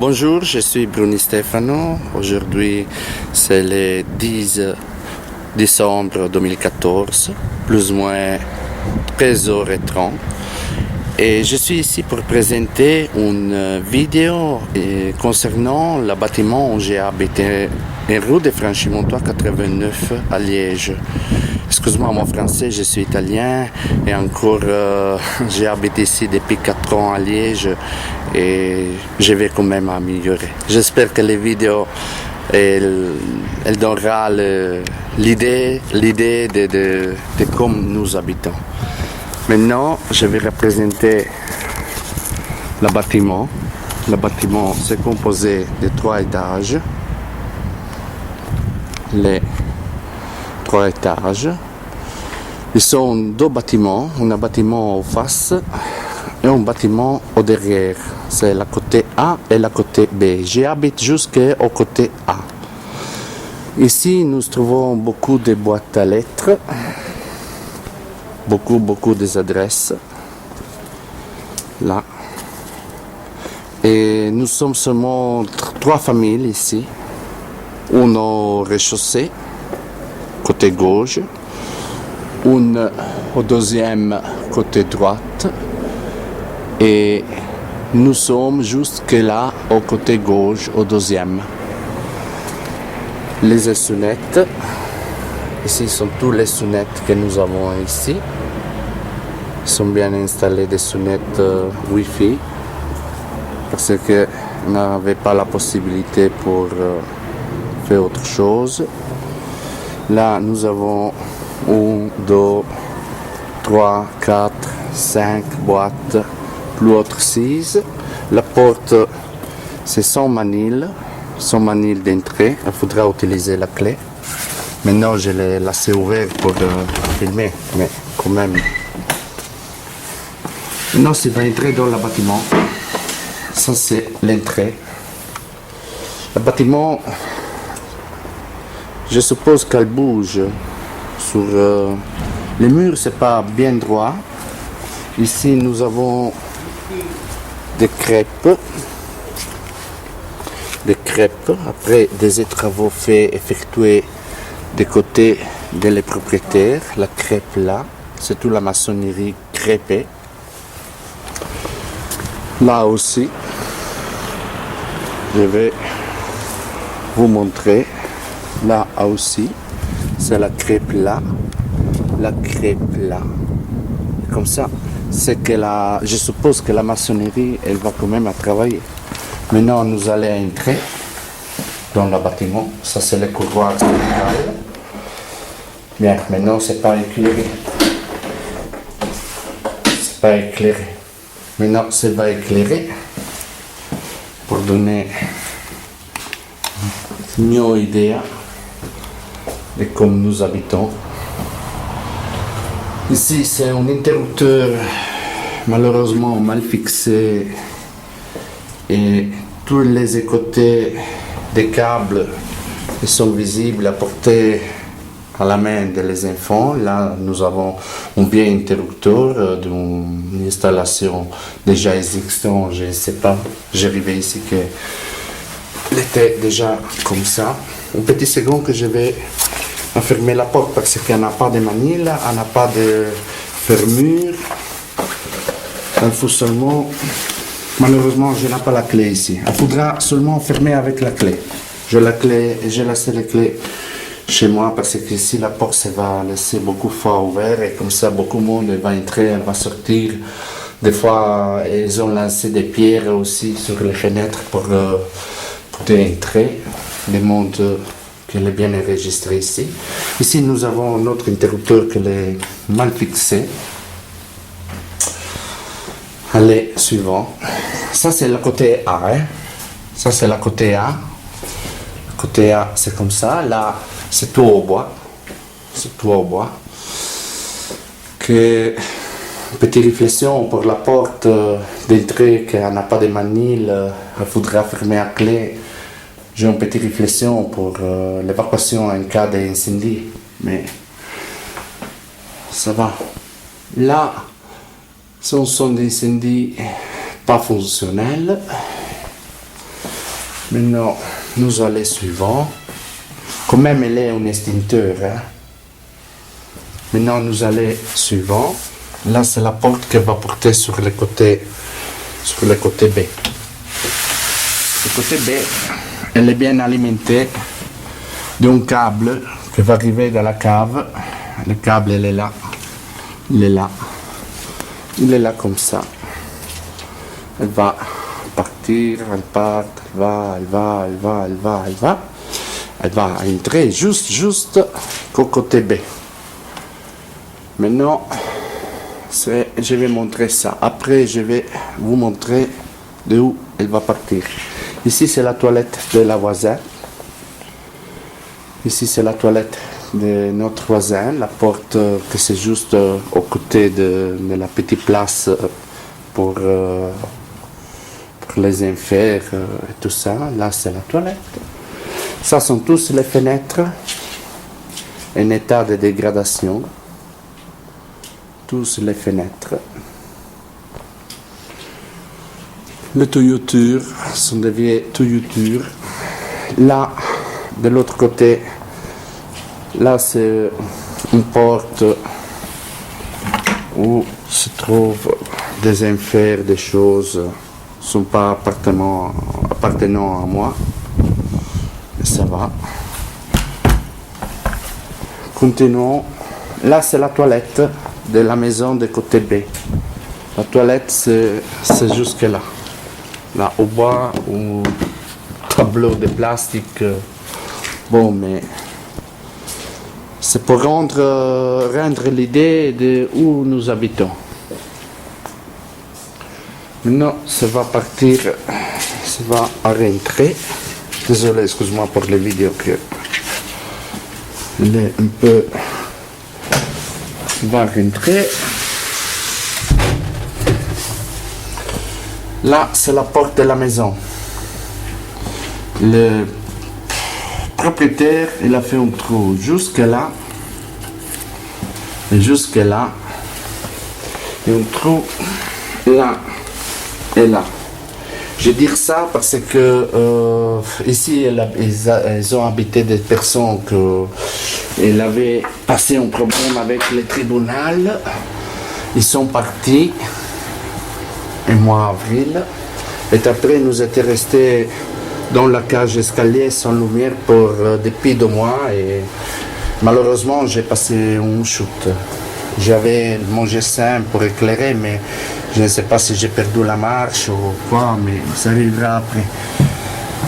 Bonjour, je suis Bruni Stefano. Aujourd'hui, c'est le 10 décembre 2014, plus ou moins 13h30. Et je suis ici pour présenter une vidéo concernant le bâtiment où j'ai habité, en rue de Franchimontois 89 à Liège. Excuse-moi, mon français, je suis italien et encore j'ai habité ici depuis 4 ans à Liège et je vais quand même améliorer. J'espère que les vidéos elle donnera l'idée de comment nous habitons. Maintenant, je vais représenter le bâtiment. Le bâtiment c'est composé de 3 étages. Les 3 étages. Ils sont 2 bâtiments, un bâtiment en face et un bâtiment au derrière. C'est la côté A et la côté B. J'habite jusqu'au côté A. Ici, nous trouvons beaucoup de boîtes à lettres, beaucoup des adresses. Là. Et nous sommes seulement 3 familles ici. Une au rez-de-chaussée, côté gauche. Une au deuxième côté droite et nous sommes jusque là au côté gauche au deuxième. Les sonnettes, ici sont tous les sonnettes que nous avons ici. Ils sont bien installés des sonnettes Wi-Fi parce que on n'avait pas la possibilité pour faire autre chose. Là nous avons 1, 2, 3, 4, 5 boîtes, plus autre 6. La porte, c'est sans manille d'entrée. Il faudra utiliser la clé. Maintenant, je l'ai laissé ouvert pour filmer, mais quand même. Maintenant, c'est va entrer dans le bâtiment. Ça, c'est l'entrée. Le bâtiment, je suppose qu'elle bouge. Sur les murs, c'est pas bien droit. Ici, nous avons des crêpes. Après des travaux effectués des côtés des propriétaires. La crêpe là, c'est toute la maçonnerie crêpée. Là aussi, je vais vous montrer. Là aussi. C'est la crêpe là. Comme ça, c'est que je suppose que la maçonnerie, elle va quand même à travailler. Maintenant, nous allons entrer dans le bâtiment. Ça, c'est le couloir central. Bien, maintenant, c'est pas éclairé. Maintenant, ça va éclairer pour donner une idée de comme nous habitons. Ici, c'est un interrupteur malheureusement mal fixé et tous les côtés des câbles sont visibles à portée à la main des enfants. Là, nous avons un vieil interrupteur d'une installation déjà existante. Je ne sais pas, j'arrivais ici que il était déjà comme ça. Un petit second que je vais fermer la porte parce qu'il n'y a pas de manille, il n'y a pas de fermeture. Il faut seulement, malheureusement, je n'ai pas la clé ici. Il faudra seulement fermer avec la clé. J'ai laissé la clé chez moi parce que ici la porte se va laisser beaucoup fois ouverte et comme ça beaucoup de monde va entrer, elle va sortir. Des fois, ils ont lancé des pierres aussi sur les fenêtres pour entrer. Le monde qu'elle est bien enregistré ici. Ici, nous avons notre interrupteur qui est mal fixé. Allez, suivant. Ça, c'est le côté A. Ça, c'est le côté A. Le côté A, c'est comme ça. Là, c'est tout au bois. Que, petite réflexion pour la porte d'entrée, qu'elle n'a pas de manille, il faudra fermer à clé. J'ai une petite réflexion pour l'évacuation en cas d'incendie, mais ça va. Là, ce sont des incendies pas fonctionnels. Maintenant, nous allons suivant. Quand même, elle est un extincteur. Hein. Maintenant, nous allons suivant. Là, c'est la porte qui va porter sur le côté B. Le côté B, elle est bien alimentée d'un câble qui va arriver dans la cave. Le câble, il est là. Il est là. Il est là comme ça. Elle va partir, elle part, elle va. Elle va entrer juste au côté B. Maintenant, je vais montrer ça. Après, je vais vous montrer de où elle va partir. Ici, c'est la toilette de la voisine. Ici, c'est la toilette de notre voisin. La porte, que c'est juste au côté de la petite place pour les enfers et tout ça. Là, c'est la toilette. Ça sont tous les fenêtres en état de dégradation. Tous les fenêtres. Les toyotures sont des vieilles toyotures. Là, de l'autre côté, là c'est une porte où se trouvent des enfers, des choses ne sont pas appartenant à moi. Mais ça va. Continuons. Là, c'est la toilette de la maison de côté B. La toilette, c'est jusque là. Là, au bas, un tableau de plastique. Bon, mais c'est pour rendre l'idée de où nous habitons. Maintenant, ça va partir, ça va rentrer. Désolé, excuse-moi pour les vidéos que il est un peu. Va rentrer. Là, c'est la porte de la maison. Le propriétaire, il a fait un trou jusque là. Et jusque là. Et un trou là et là. Je dis ça parce que ici, ils ont habité des personnes qui avaient passé un problème avec le tribunal. Ils sont partis au mois d'avril. Et après, nous étions restés dans la cage escalier sans lumière pour depuis 2 mois. Et malheureusement, j'ai passé une chute. J'avais mon GSM pour éclairer, mais je ne sais pas si j'ai perdu la marche ou quoi, mais ça arrivera après.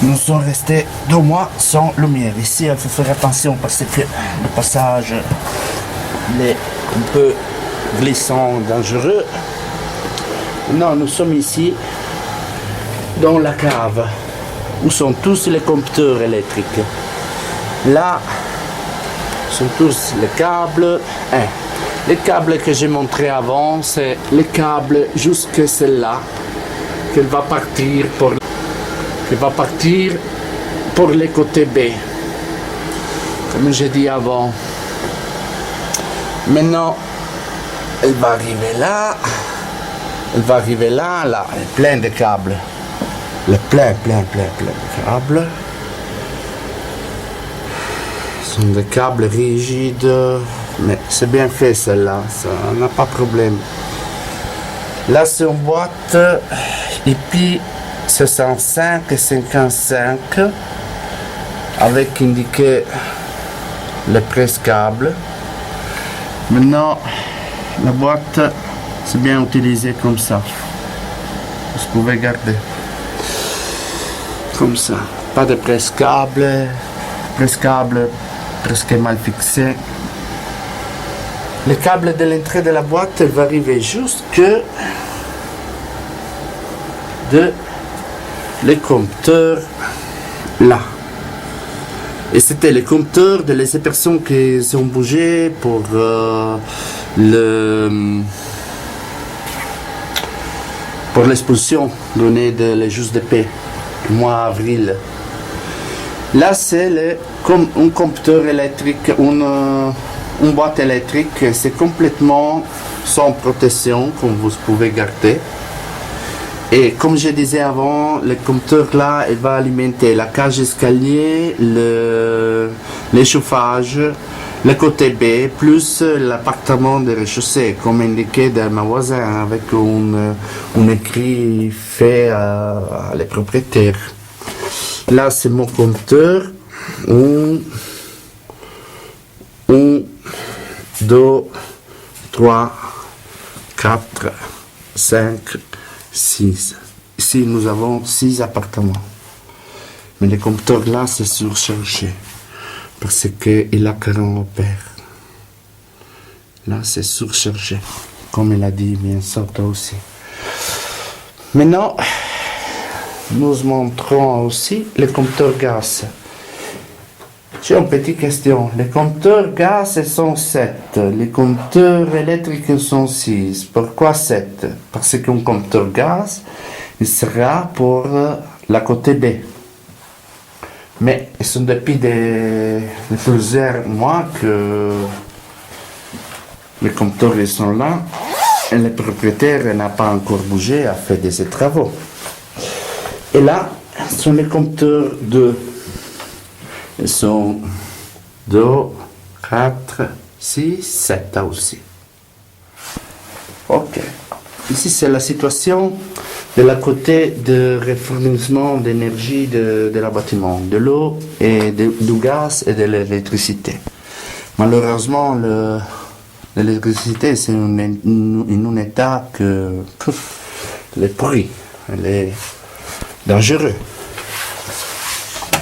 Nous sommes restés 2 mois sans lumière. Ici, il faut faire attention parce que le passage est un peu glissant, dangereux. Non, nous sommes ici dans la cave où sont tous les compteurs électriques. Là, sont tous les câbles. Les câbles que j'ai montré avant, c'est les câbles jusque celle-là qu'elle va partir pour les côtés B. Comme j'ai dit avant. Maintenant, elle va arriver là. Elle va arriver là, là. Elle est pleine de câbles. Elle est plein de câbles. Ce sont des câbles rigides. Mais c'est bien fait celle-là, ça n'a pas de problème. Là c'est une boîte IP 65 et 55 avec indiqué le presse-câble. Maintenant la boîte c'est bien utilisée comme ça. Vous pouvez garder comme ça. Pas de presse-câble presque mal fixé. Le câble de l'entrée de la boîte va arriver jusque de les compteurs là. Et c'était les compteurs de les personnes qui ont bougé pour l'expulsion donnée de les juges de paix du mois d'avril. Là c'est comme un compteur électrique, une boîte électrique, c'est complètement sans protection, comme vous pouvez garder. Et comme je disais avant, le compteur là, il va alimenter la cage escalier, le chauffage, le côté B, plus l'appartement de rez-de-chaussée, comme indiqué dans ma voisin, avec un écrit fait à les propriétaires. Là, c'est mon compteur. 1, 2, 3, 4, 5, 6. Ici, nous avons 6 appartements. Mais le compteur là, c'est surchargé. Parce qu'il a 40 ampères. Là, c'est surchargé. Comme il a dit, bien sûr, toi aussi. Maintenant, nous montrons aussi le compteur gaz. J'ai une petite question. Les compteurs gaz sont 7. Les compteurs électriques sont 6. Pourquoi 7? Parce qu'un compteur gaz, il sera pour la côté B. Mais ils sont depuis plusieurs mois que les compteurs ils sont là et le propriétaire n'a pas encore bougé, a fait des travaux. Et là, ce sont les compteurs de... Ils sont 2, 4, 6, 7 aussi. Ok. Ici, c'est la situation de la côté de refournissement d'énergie de la bâtiment, de l'eau et du gaz et de l'électricité. Malheureusement, l'électricité, c'est un état que elle est pourri, elle est dangereux.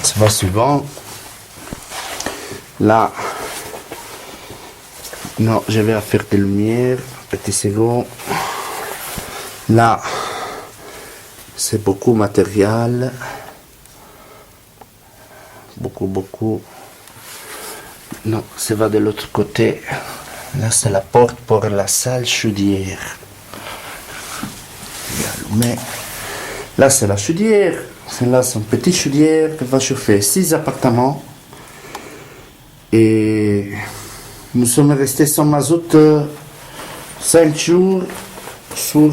Ça va suivant. Là, non, je vais faire des lumières, petit second. Là, c'est beaucoup de matériel. Beaucoup. Non, ça va de l'autre côté. Là, c'est la porte pour la salle chaudière. Mais là, c'est la chaudière. Là, c'est une petite chaudière qui va chauffer 6 appartements. Et nous sommes restés sans mazout 5 jours sur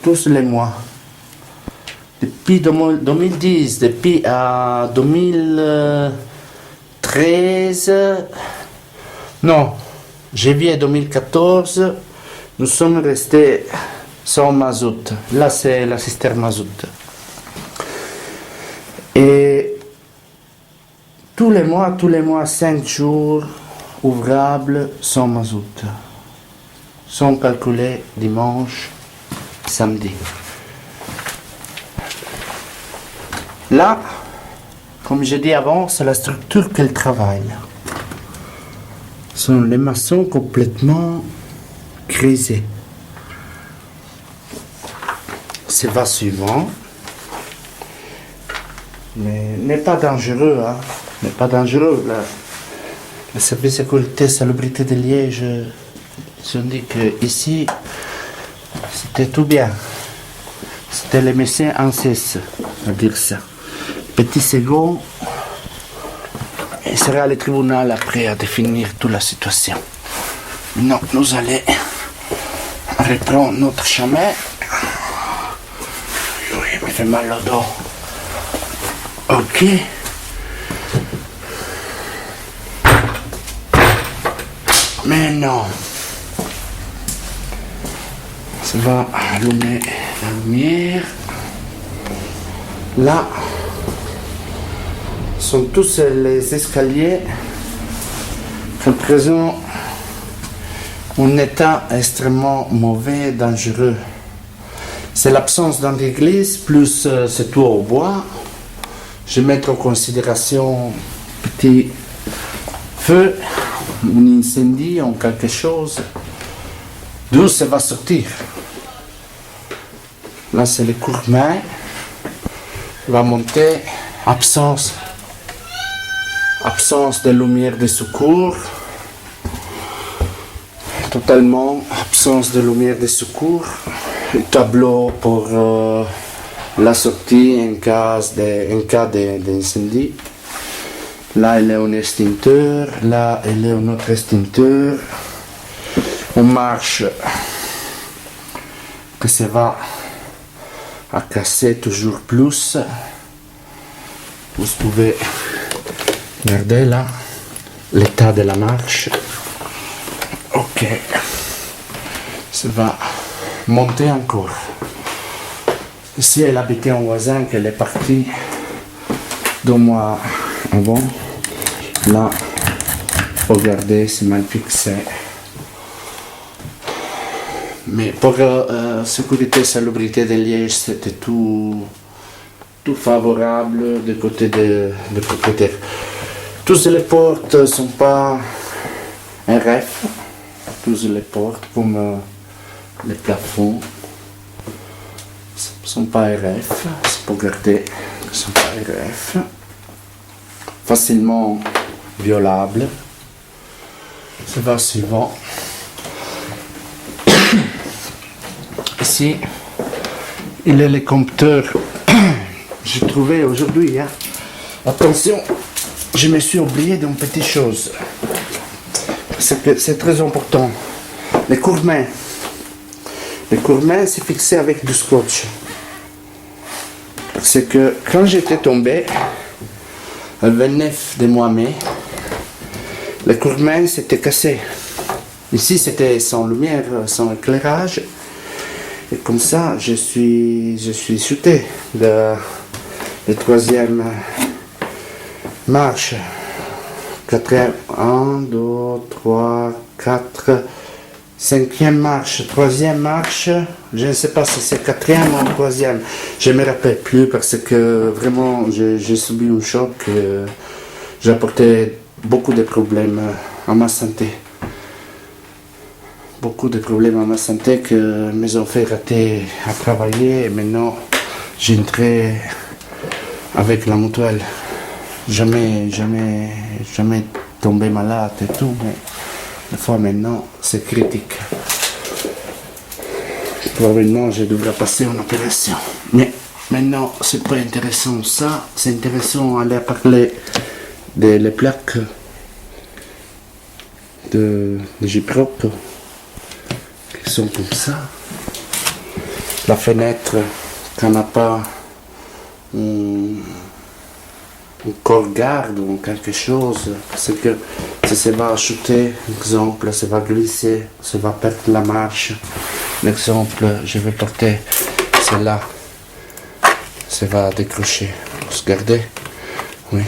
tous les mois. Depuis 2010, depuis 2013, non, janvier 2014, nous sommes restés sans mazout. Là, c'est la cisterne mazout. Et tous les mois, 5 jours ouvrables sans mazout. Sont calculés dimanche, samedi. Là, comme j'ai dit avant, c'est la structure qu'elle travaille. Ce sont les maçons complètement grisés. C'est va suivant. Mais n'est pas dangereux, hein. N'est pas dangereux. Là. Le service de sécurité salubrité de Liège, ils ont dit que ici, c'était tout bien. C'était les médecins en cesse à dire ça. Petit second, il sera le tribunal après à définir toute la situation. Non, nous allons reprendre notre chemin. Oui, il me fait mal au dos. Ok. Mais non. Ça va allumer la lumière. Là, sont tous les escaliers qui présentent un état extrêmement mauvais, dangereux. C'est l'absence d'un église plus ce toit au bois. Je vais mettre en considération petit feu, un incendie ou quelque chose. D'où ça va sortir. Là, c'est le courbe-main. Il va monter. Absence de lumière de secours. Totalement absence de lumière de secours. Le tableau pour la sortie en cas d'incendie. Là, il y a un extincteur. Là, il y a un autre extincteur. On marche que ça va à casser toujours plus. Vous pouvez regarder là l'état de la marche. Ok, ça va monter encore. Ici, elle habitait un voisin qu'elle est partie 2 mois avant. Là, regardez, c'est mal fixé. Mais pour sécurité et salubrité de Liège, c'était tout favorable du côté des propriétaires. Toutes les portes ne sont pas RF. Toutes les portes, comme les plafonds, ne sont pas RF. C'est pour garder, ne sont pas RF. Facilement violable. Ça va suivant. Ici, il est le compteur. J'ai trouvé aujourd'hui. Hein. Attention, je me suis oublié d'une petite chose. C'est très important. Les courbe-mains. Les courbe-mains, c'est fixé avec du scotch. C'est que quand j'étais tombé, le 29 de mois mai, le courbe-main s'était cassé. Ici, c'était sans lumière, sans éclairage. Et comme ça, je suis chuté de la 3e marche. 4e, 1, 2, 3, 4, 5e marche, 3e marche. Je ne sais pas si c'est 4e ou 3e. Je ne me rappelle plus parce que vraiment, j'ai subi un choc. J'ai apporté beaucoup de problèmes à ma santé. Beaucoup de problèmes à ma santé que mes ont fait rater à travailler et maintenant j'entrais avec la mutuelle. Jamais tombé malade et tout, mais la fois maintenant c'est critique. Probablement je devrais passer une opération. Mais maintenant c'est pas intéressant ça, c'est intéressant d'aller parler des plaques de Gyproc. Qui sont comme ça. La fenêtre, qu'on n'a pas un corps garde ou quelque chose, parce que si ça va chuter, exemple, ça va glisser, ça va perdre la marche. L'exemple, je vais porter celle-là, ça va décrocher. Regardez, oui,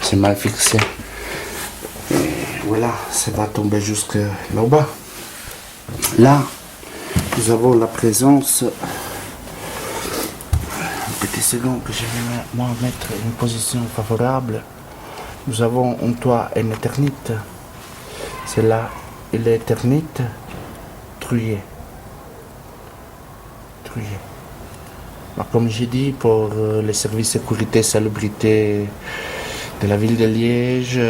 c'est mal fixé. Et voilà, ça va tomber jusque là-bas. Là, nous avons la présence. Un petit second que je vais moi mettre une position favorable. Nous avons un toit en éternite. C'est là, il est éternite trouillé. Comme j'ai dit, pour les services sécurité et salubrité de la ville de Liège,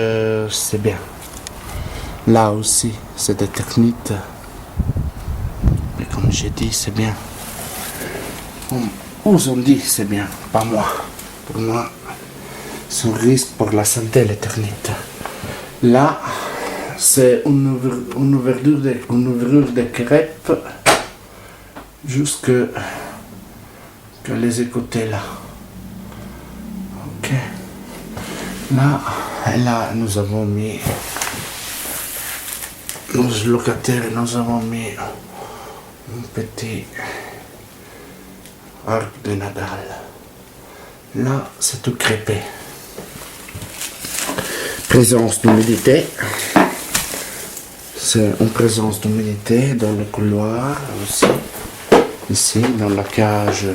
c'est bien. Là aussi, c'est éternite. Comme j'ai dit, c'est bien. Ils ont dit c'est bien, pas moi. Pour moi, c'est un risque pour la santé, l'éternité. Là, c'est une ouverture de crêpes jusque que les écouter là. Ok. Là, nous avons mis nos locataires, nous avons mis un petit arc de Nadal. Là, c'est tout crêpé. Présence d'humidité. C'est une présence d'humidité dans le couloir aussi. Ici, dans la cage,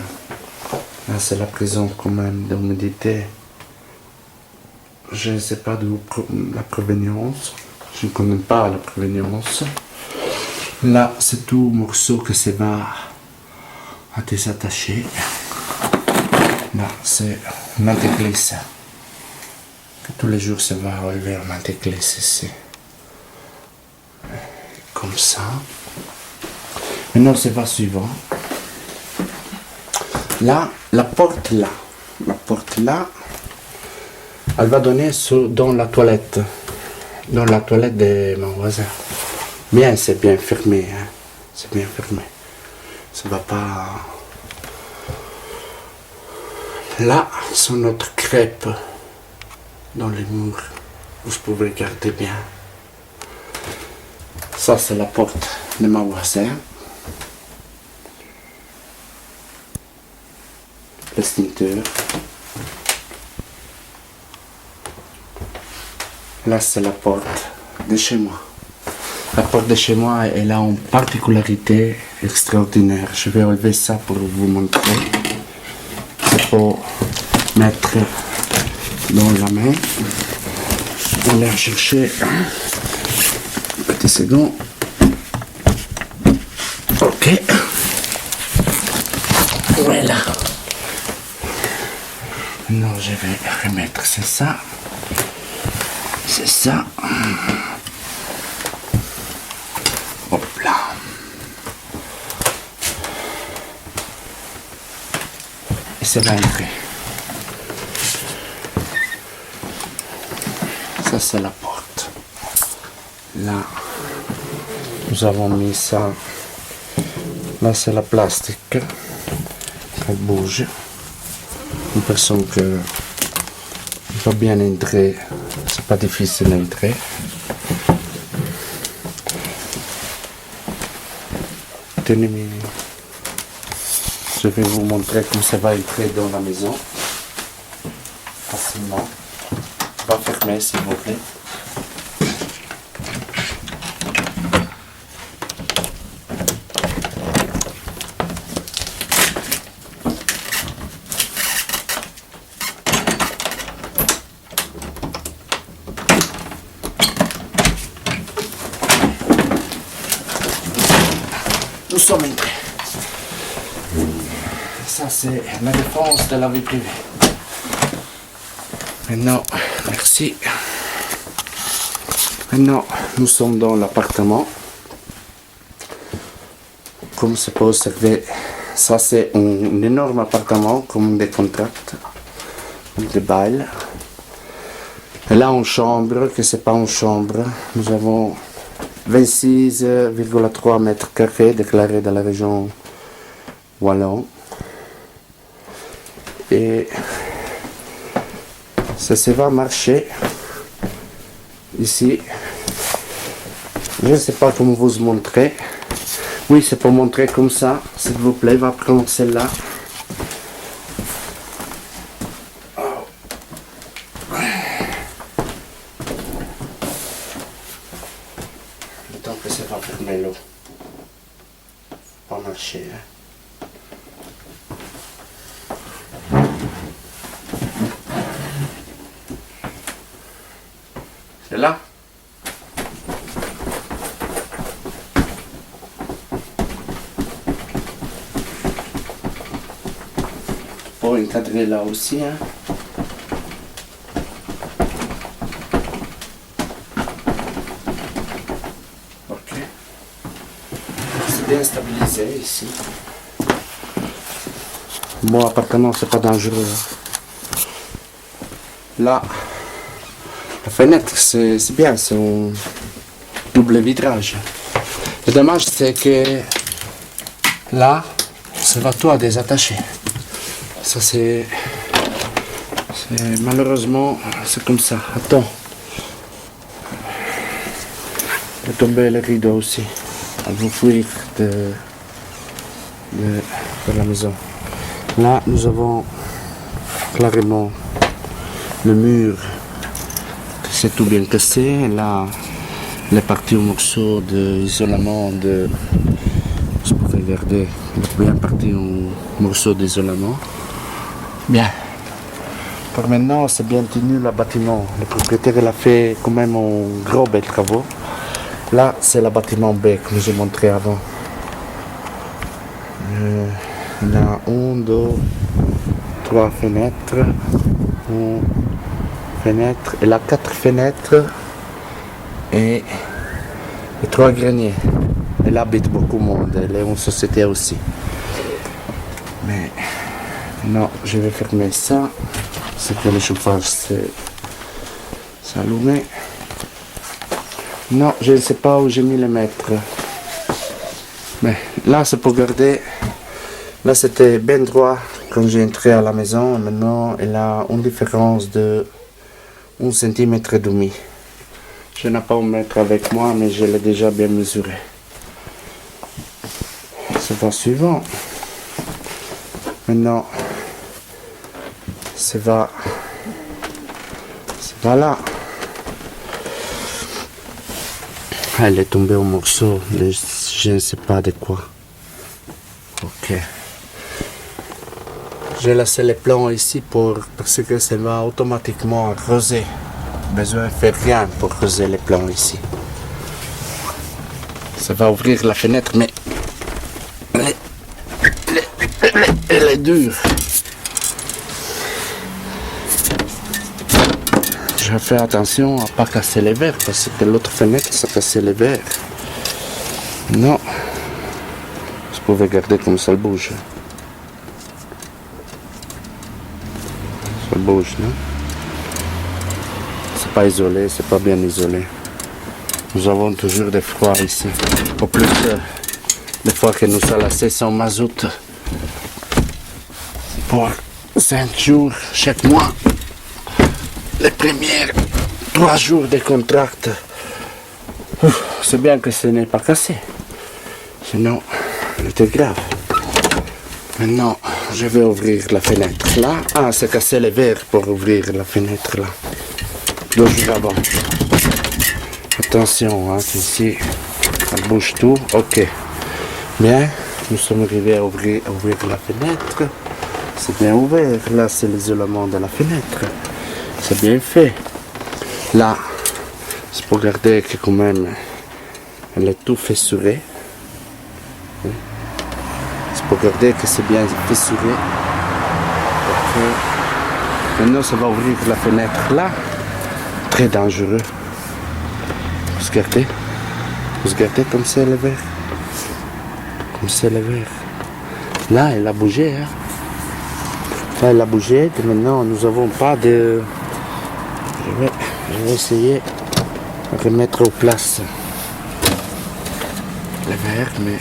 là, c'est la présence quand même d'humidité. Je ne sais pas de la provenance. Je ne connais pas la provenance. Là, c'est tout morceau que ça va à désattacher. Là, c'est un antiglisse. Tous les jours, ça va relever un antiglisse ici. Comme ça. Maintenant, c'est va suivant. Là, la porte là. La porte là, elle va donner dans la toilette. Dans la toilette de mon voisin. Bien, c'est bien fermé. Hein. C'est bien fermé. Ça ça va pas. Là, sont notre crêpe dans les murs. Vous pouvez regarder bien. Ça, c'est la porte de ma voisin. L'extincteur. Là, c'est la porte de chez moi. La porte de chez moi, elle a une particularité extraordinaire. Je vais enlever ça pour vous montrer. C'est pour mettre dans la main. On va chercher un petit second. Ok. Voilà. Maintenant, je vais remettre, c'est ça. C'est ça. Hop là. Et ça va entrer. Ça, c'est la porte. Là, nous avons mis ça. Là, c'est la plastique. Elle bouge. Une personne que va bien entrer. C'est pas difficile d'entrer. Tenez-moi. Je vais vous montrer comment ça va entrer dans la maison. Facilement. On va fermer s'il vous plaît. Nous sommes entrés. Ça, c'est la défense de la vie privée. Maintenant, merci. Maintenant, nous sommes dans l'appartement. Comme se peut observer, ça c'est un énorme appartement, comme des contracts, des bails. Et là, une chambre, que c'est pas une chambre, nous avons 26,3 mètres carrés déclarés dans la région Wallon. Et ça va marcher ici. Je ne sais pas comment vous montrer. Oui, c'est pour montrer comme ça. S'il vous plaît, va prendre celle-là. Tant que ça va fermer l'eau. Pas marcher. Hein. C'est là. Pour encadrer là aussi. Hein. Ok. C'est bien stabilisé ici. Mon appartement, c'est pas dangereux. Là. La fenêtre, c'est bien, c'est un double vitrage. Le dommage, c'est que là, ça va tout à désattacher. Ça, c'est malheureusement, c'est comme ça. Attends. Je vais tomber le rideau aussi. À vous fuir de la maison. Là, nous avons clairement le mur. C'est tout bien cassé. Là, les parties au morceau d'isolement de. Vous pouvez regarder, il est bien parti un morceau d'isolement. Bien. Pour maintenant, c'est bien tenu le bâtiment. Le propriétaire il a fait quand même un gros bel travaux. Là, c'est le bâtiment B que je vous ai montré avant. Il y a 1, 2, 3 fenêtres. Elle a 4 fenêtres et 3 greniers. Elle habite beaucoup de monde, elle est une société aussi. Mais non, je vais fermer ça. C'est que le chauffage c'est allumé. Non, je ne sais pas où j'ai mis les mètres. Mais là c'est pour garder Là, c'était bien droit quand j'ai entré à la maison. Maintenant, il a une différence de 1 cm et demi. Je n'ai pas à mettre avec moi, mais je l'ai déjà bien mesuré. C'est va suivant. Maintenant, ça va là. Elle est tombée au morceau, je ne sais pas de quoi. Ok. J'ai laissé les plans ici parce que ça va automatiquement arroser. Besoin de faire rien pour arroser les plans ici. Ça va ouvrir la fenêtre, mais elle est dure. Je fais attention à ne pas casser les verres parce que l'autre fenêtre, ça cassait les verres. Non. Vous pouvez regarder comme ça bouge. Ça bouge, non? C'est pas isolé, c'est pas bien isolé. Nous avons toujours des froids ici. Au plus, des fois que nous avons la saison mazout pour 5 jours chaque mois. Les premiers 3 jours de contrat. C'est bien que ce n'est pas cassé. Sinon, c'était grave. Maintenant, je vais ouvrir la fenêtre là. Ah, c'est cassé les verres pour ouvrir la fenêtre là. 2 jours avant. Attention, hein, ici, ça bouge tout. Ok. Bien, nous sommes arrivés à ouvrir la fenêtre. C'est bien ouvert. Là, c'est l'isolement de la fenêtre. C'est bien fait. Là, c'est pour regarder que quand même, elle est tout fissurée. C'est pour regarder que c'est bien fissuré. Okay. Maintenant, ça va ouvrir la fenêtre là. Très dangereux. Vous regardez comme c'est le verre. Comme c'est le verre. Là, elle a bougé. Hein. Là, elle a bougé. Et maintenant, nous n'avons pas de... Je vais essayer de remettre en place le verre, mais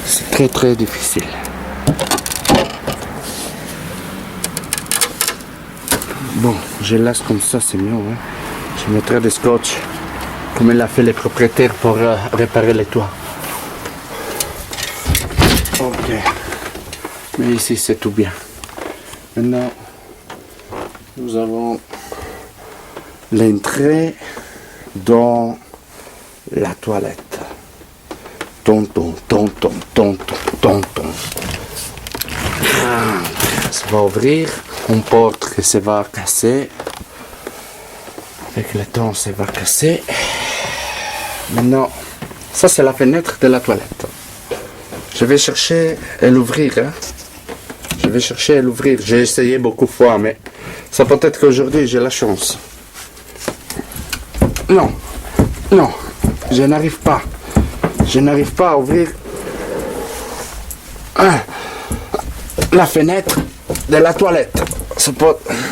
c'est très très difficile. Bon, je laisse comme ça, c'est mieux. Hein. Je mettrai des scotch, comme il a fait les propriétaires pour réparer les toits. Ok. Mais ici, c'est tout bien. Maintenant, nous avons l'entrée dans la toilette. Tonton. Ça va ouvrir. On porte que ça va casser. Avec le temps, ça va casser. Maintenant, ça c'est la fenêtre de la toilette. Je vais chercher à l'ouvrir. Hein. Je vais chercher à l'ouvrir. J'ai essayé beaucoup de fois, mais ça peut être qu'aujourd'hui j'ai la chance. Non, je n'arrive pas. Je n'arrive pas à ouvrir la fenêtre de la toilette.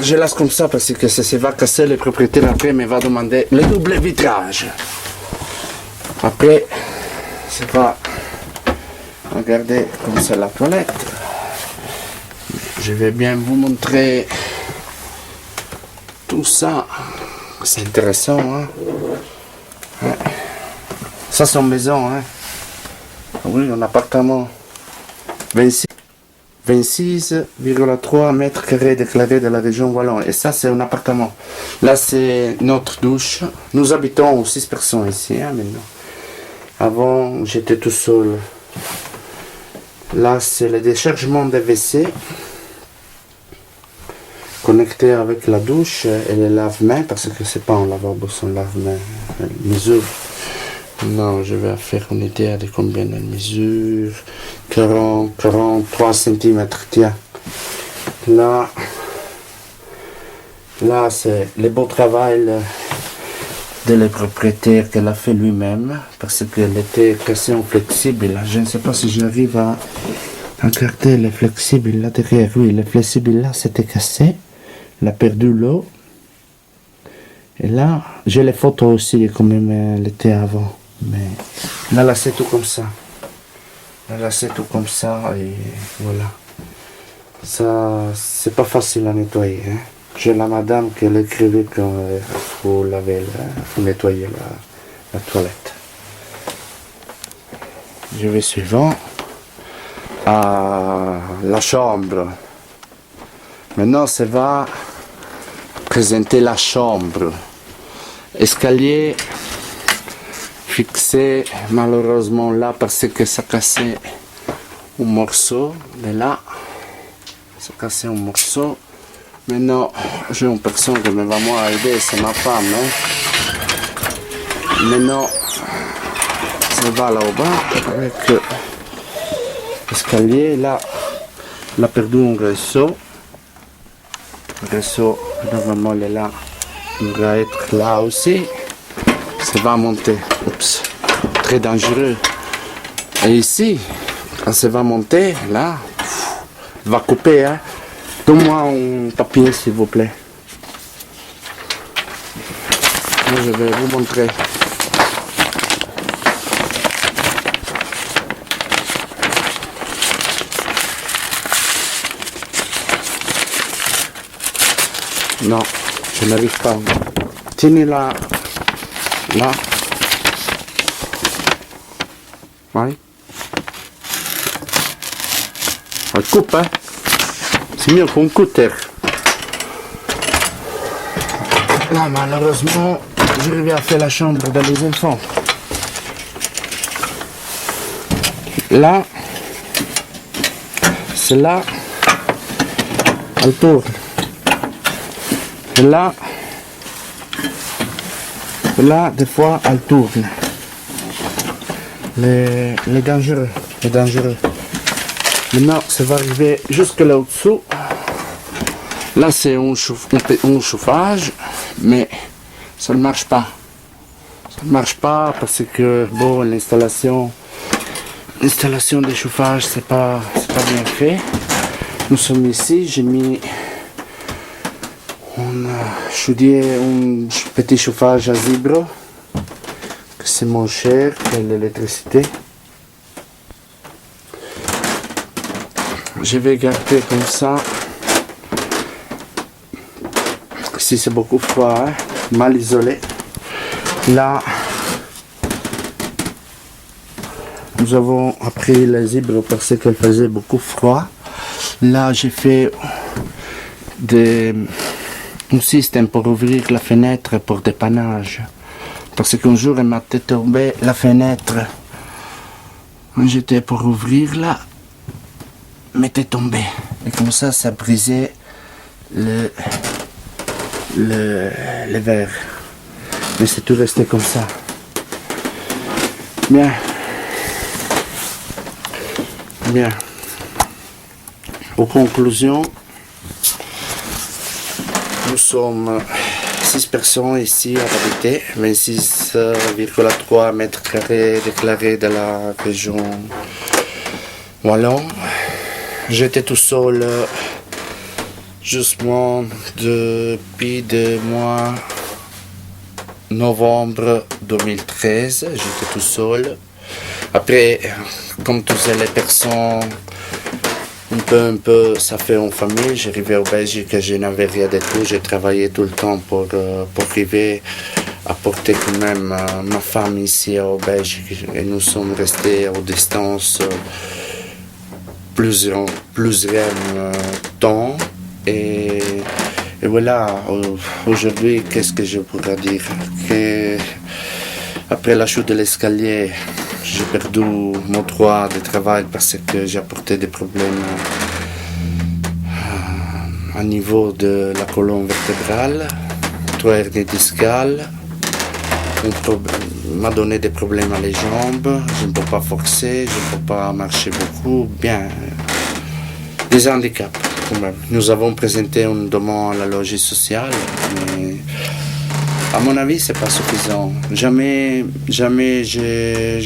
Je laisse comme ça parce que ça va casser. Le propriétaire après me va demander le double vitrage. Après, ça va regarder comme c'est la toilette. Je vais bien vous montrer tout ça. C'est intéressant, hein? Ouais. Ça, c'est une maison, hein? Oui, un appartement. 26,3 mètres carrés déclarés de la région Wallonne. Et ça, c'est un appartement. Là, c'est notre douche. Nous habitons 6 personnes ici, hein, maintenant. Avant, j'étais tout seul. Là, c'est le déchargement des WC. Connecté avec la douche et le lave-mains, parce que c'est pas un lavabo, c'est un lave-mains. Mesure. Non, je vais faire une idée de combien elle mesure. 43 cm. Tiens. Là, c'est le beau travail de le propriétaire qu'elle a fait lui-même, parce qu'elle était cassée en flexible. Je ne sais pas si j'arrive à garder le flexible là derrière. Oui, le flexible là, c'était cassé. Elle a perdu l'eau. Et là, j'ai les photos aussi, comme elle était avant. Mais là, c'est tout comme ça. Là, c'est tout comme ça et voilà. Ça, c'est pas facile à nettoyer. Hein. J'ai la madame qui écrivait qu'il faut laver, faut nettoyer la toilette. Je vais suivant à la chambre. Maintenant, ça va présenter la chambre. Escalier fixé malheureusement là parce que ça cassait un morceau. Mais là, ça cassait un morceau. Maintenant, j'ai une personne qui me va moi aider, c'est ma femme. Hein. Maintenant, ça va là-bas avec l'escalier. Là, il a perdu un réseau. Le réseau, normalement, il est là. Il va être là aussi. Ça va monter. Oups, très dangereux. Et ici, quand ça va monter, là, il va couper. Hein. Donne-moi un papier, s'il vous plaît. Moi, je vais vous montrer. Non, je n'arrive pas. Tenez-la là. Oui. Elle coupe, hein. C'est mieux qu'un cutter. Là, malheureusement, je reviens à faire la chambre des enfants. Là, c'est là, elle tourne. Et là, des fois, elle tourne. Les dangereux, les dangereux. Maintenant, ça va arriver jusque là au-dessous. Là, c'est un chauffage, mais ça ne marche pas. Ça ne marche pas parce que, bon, l'installation de chauffage, c'est pas bien fait. Nous sommes ici, j'ai mis un petit chauffage à Zibro, que c'est moins cher que l'électricité. Je vais garder comme ça. Ici c'est beaucoup froid, hein? Mal isolé. Là, nous avons appris la Zibro parce qu'elle faisait beaucoup froid. Là, j'ai fait un système pour ouvrir la fenêtre pour dépannage. Parce qu'un jour, elle m'a tombé la fenêtre. J'étais pour ouvrir là, m'était tombé. Et comme ça, ça brisait le verre. Mais c'est tout resté comme ça. Bien. Bien. En conclusion, nous sommes 6 personnes ici à habiter, 26,3 mètres carrés déclarés de la région Wallon. J'étais tout seul justement depuis le mois novembre 2013. J'étais tout seul. Après, comme toutes les personnes, un peu, ça fait une famille. J'arrivais au Belgique, je n'avais rien de tout. J'ai travaillé tout le temps pour arriver à porter quand même ma femme ici au Belgique. Et nous sommes restés à distance plusieurs temps. Et voilà, aujourd'hui, qu'est-ce que je pourrais dire? Après la chute de l'escalier, j'ai perdu mon droit de travail parce que j'ai apporté des problèmes au niveau de la colonne vertébrale, 3 hernies discales, m'a donné des problèmes à les jambes, je ne peux pas forcer, je ne peux pas marcher beaucoup, bien, des handicaps quand même. Nous avons présenté une demande à la logis sociale, mais à mon avis, c'est pas suffisant. Jamais je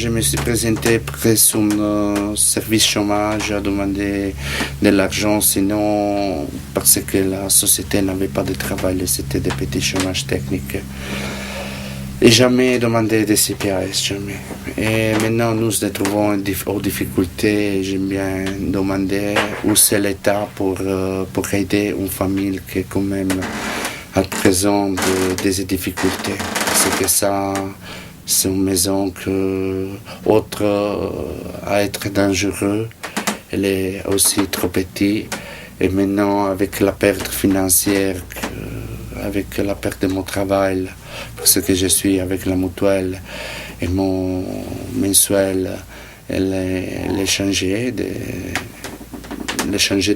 me suis présenté presque un service chômage à demander de l'argent, sinon parce que la société n'avait pas de travail, c'était des petits chômages techniques. Et jamais demandé des CPAS, jamais. Et maintenant, nous nous trouvons aux difficultés. J'aime bien demander où c'est l'État pour aider une famille qui est quand même à présent des difficultés. Parce que ça, c'est une maison que, autre à être dangereux, elle est aussi trop petite. Et maintenant, avec la perte financière, avec la perte de mon travail, parce que je suis avec la mutuelle et mon mensuel, elle est changée de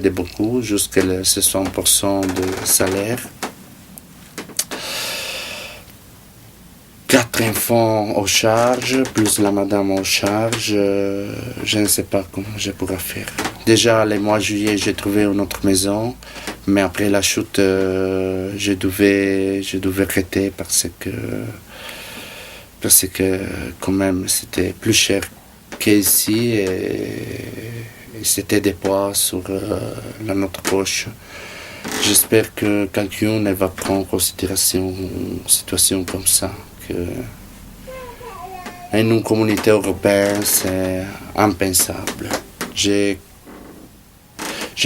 beaucoup, jusqu'à 60% de salaire. 4 enfants en charge, plus la madame en charge, je ne sais pas comment je pourrais faire. Déjà, le mois de juillet, j'ai trouvé une autre maison, mais après la chute, je devais arrêter parce que quand même, c'était plus cher qu'ici et c'était des poids sur notre poche. J'espère que quelqu'un ne va prendre en considération une situation comme ça. En une communauté européenne, c'est impensable. J'ai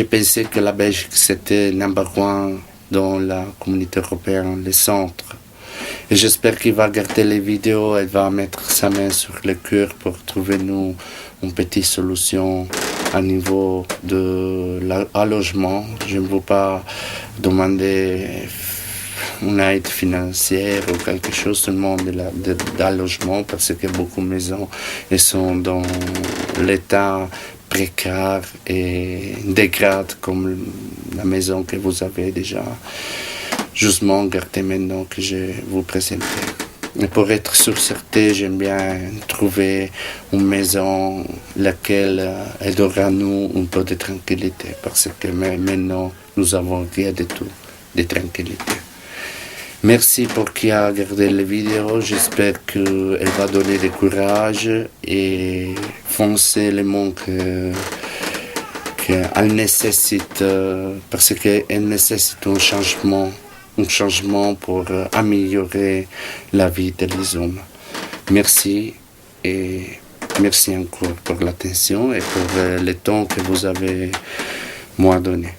pensé que la Belgique, c'était number one dans la communauté européenne, le centre. Et j'espère qu'il va regarder les vidéos et va mettre sa main sur le cœur pour trouver nous une petite solution à niveau de logement. Je ne veux pas demander une aide financière ou quelque chose seulement de logement, parce que beaucoup de maisons sont dans l'état précaire et dégrade comme la maison que vous avez déjà justement gardée maintenant que je vous présente. Et pour être sûr certain, j'aime bien trouver une maison laquelle elle donnera nous un peu de tranquillité, parce que maintenant nous avons rien de tout de tranquillité. Merci pour qui a regardé la vidéo, j'espère qu'elle va donner du courage et foncer le monde qu'elle nécessite, parce qu'elle nécessite un changement pour améliorer la vie des hommes. Merci et merci encore pour l'attention et pour le temps que vous avez moi donné.